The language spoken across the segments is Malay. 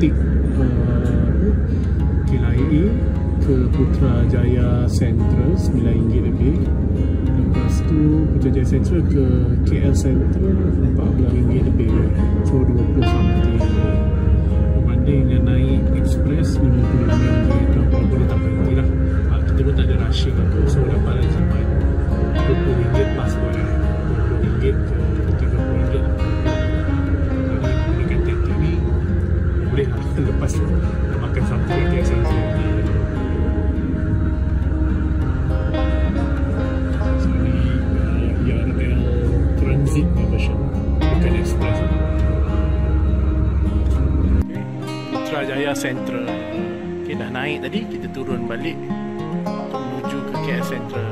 cantik KLIA ke Putrajaya Central RM9 lebih. Lepas tu Putrajaya Central ke KL Central RM14 lebih. So 20 something. Berbanding dengan naik Express RM55. Kalau boleh tak berhenti lah. Kita pun tak ada rushing apa. So dapat lagi sampai RM20 pas boleh. RM20 ke RM30 lah. Jadi gunakan taktik ni boleh lah. Lepas tu nak makan something kat KL Central. Transit version, bukan Express. Putrajaya Central. Okay, dah naik tadi, kita turun balik menuju ke KL Central.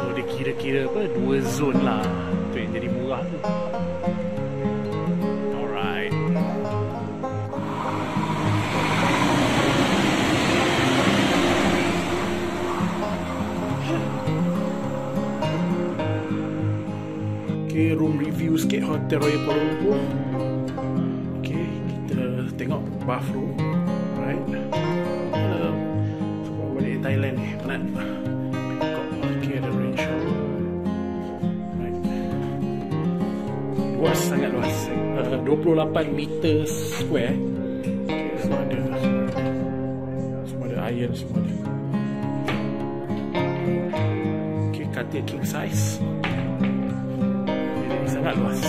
So dia kira-kira apa, 2 zon lah. Tu yang jadi murah tu. Alright. Okay, room review sikit Hotel Royal Kuala Lumpur. Okay, kita tengok bathroom. Alright. Sebab balik Thailand ni penat. Bangkok. Okay, ada range show. Right. Luas, sangat luas. 28 meter square. Okay, semua ada iron semua ada. Okay, katil king size. Sangat luas.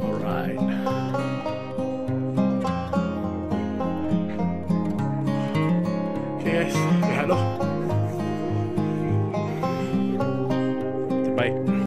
Alright. Okay guys, lihat loh.